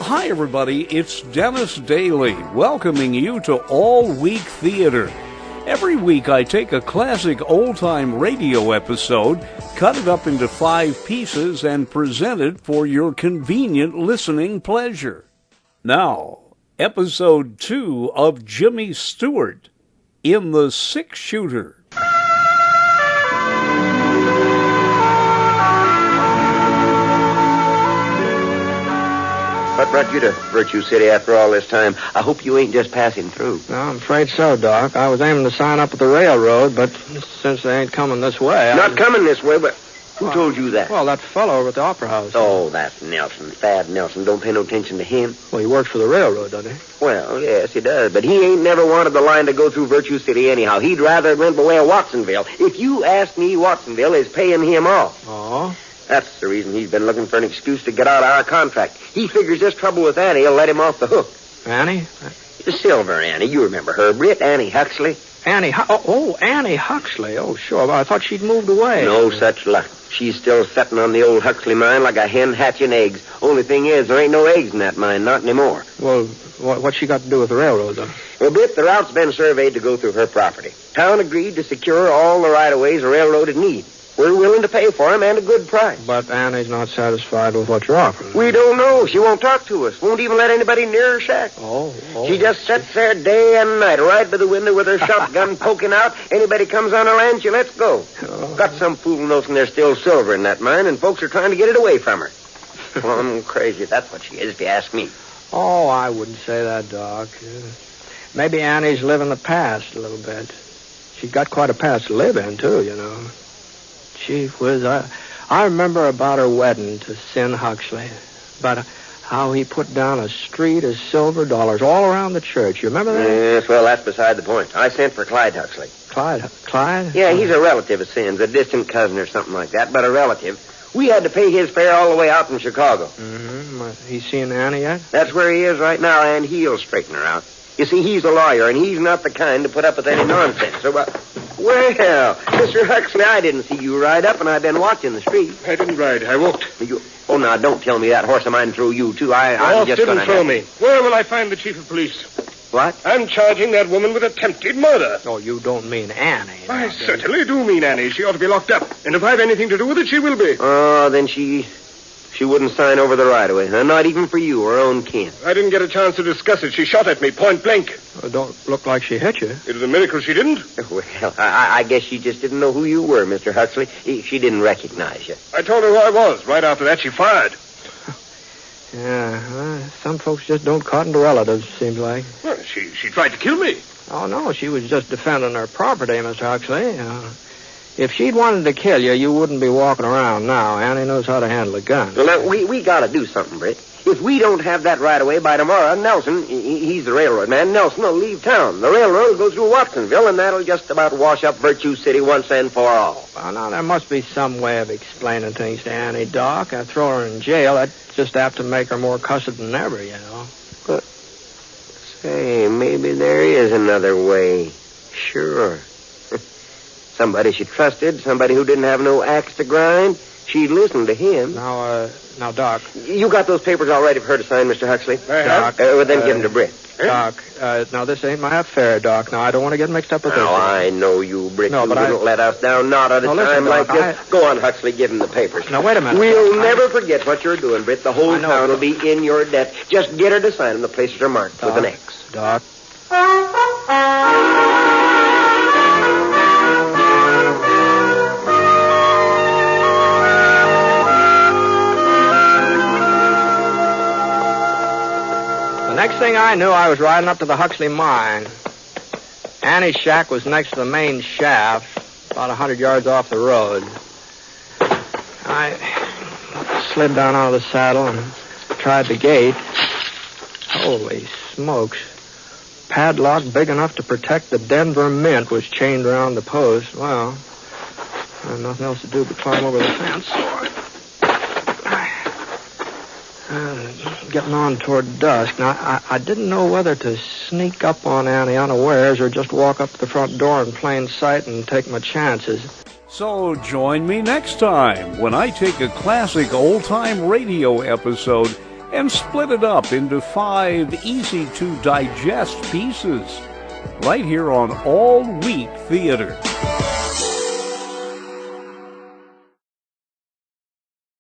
Hi, everybody. It's Dennis Daly, welcoming you to All Week Theater. Every week I take a classic old-time radio episode, cut it up into 5 pieces, and present it for your convenient listening pleasure. Now, Episode 2 of Jimmy Stewart, In the Six-Shooter. What brought you to Virtue City after all this time? I hope you ain't just passing through. No, I'm afraid so, Doc. I was aiming to sign up at the railroad, but since they ain't coming this way... Not coming this way, but who told you that? Well, that fellow over at the Opera House. Oh, that's Nelson, Thad Nelson. Don't pay no attention to him. Well, he works for the railroad, doesn't he? Well, yes, he does, but he ain't never wanted the line to go through Virtue City anyhow. He'd rather it went the way of Watsonville. If you ask me, Watsonville is paying him off. Oh? That's the reason he's been looking for an excuse to get out of our contract. He figures this trouble with Annie will let him off the hook. Annie? The Silver Annie. You remember her, Britt, Annie Huxley. Annie Annie Huxley. Oh, sure. Well, I thought she'd moved away. No such luck. She's still sitting on the old Huxley mine like a hen hatching eggs. Only thing is, there ain't no eggs in that mine, not anymore. Well, what's she got to do with the railroad, then? Well, Britt, the route's been surveyed to go through her property. Town agreed to secure all the right-of-ways the railroad would need. We're willing to pay for him and a good price. But Annie's not satisfied with what you're offering. We don't know. She won't talk to us. Won't even let anybody near her shack. Oh. She just sits there day and night, right by the window with her shotgun poking out. Anybody comes on her land, she lets go. Oh. Got some fool notion there's still silver in that mine, and folks are trying to get it away from her. Well, I'm crazy. That's what she is, if you ask me. Oh, I wouldn't say that, Doc. Maybe Annie's living the past a little bit. She's got quite a past to live in, too, you know. Gee whiz, I remember about her wedding to Sin Huxley. About how he put down a street of silver dollars all around the church. You remember that? Yes, well, that's beside the point. I sent for Clyde Huxley. Clyde? Yeah, he's a relative of Sin's, a distant cousin or something like that, but a relative. We had to pay his fare all the way out from Chicago. Mm-hmm. He's seen Annie yet? That's where he is right now, and he'll straighten her out. You see, he's a lawyer, and he's not the kind to put up with any nonsense. So, well, Mr. Huxley, I didn't see you ride up, and I've been watching the street. I didn't ride. I walked. Oh, now, don't tell me that horse of mine threw you, too. I'm just didn't gonna... throw me. Where will I find the chief of police? What? I'm charging that woman with attempted murder. Oh, you don't mean Annie. I certainly do mean Annie. She ought to be locked up. And if I've anything to do with it, she will be. Oh, then she wouldn't sign over the right-of-way, huh? Not even for you, her own kin. I didn't get a chance to discuss it. She shot at me, point blank. Well, don't look like she hit you. It was a miracle she didn't. Well, I guess she just didn't know who you were, Mr. Huxley. She didn't recognize you. I told her who I was. Right after that, she fired. Yeah, some folks just don't cotton to relatives, seems like. Well, she tried to kill me. Oh, no, she was just defending her property, Mr. Huxley. If she'd wanted to kill you, you wouldn't be walking around now. Annie knows how to handle a gun. Well, now, we got to do something, Britt. If we don't have that right away by tomorrow, Nelson, he's the railroad man, Nelson will leave town. The railroad will go through Watsonville, and that'll just about wash up Virtue City once and for all. Well, now, there must be some way of explaining things to Annie, Doc. I throw her in jail. I'd just have to make her more cussed than ever, you know. But, say, maybe there is another way. Sure. Somebody she trusted, somebody who didn't have no axe to grind. She'd listen to him. Now, Doc. You got those papers all ready for her to sign, Mr. Huxley? I have. Well, then give them to Britt. Doc, now, this ain't my affair, Doc. Now, I don't want to get mixed up with this. Oh, I know you, Britt. No, you but wouldn't let us down, not at a time like this. Go on, Huxley, give him the papers. Now, wait a minute. We'll never forget what you're doing, Britt. The whole town will be in your debt. Just get her to sign them. The places are marked with an X. Doc. Next thing I knew, I was riding up to the Huxley mine. Annie's shack was next to the main shaft, about 100 yards off the road. I slid down out of the saddle and tried the gate. Holy smokes. Padlock big enough to protect the Denver Mint was chained around the post. Well, there's nothing else to do but climb over the fence. Getting on toward dusk. Now, I didn't know whether to sneak up on Annie unawares or just walk up to the front door in plain sight and take my chances. So join me next time when I take a classic old-time radio episode, and split it up into 5 easy-to-digest pieces, right here on All Week Theater.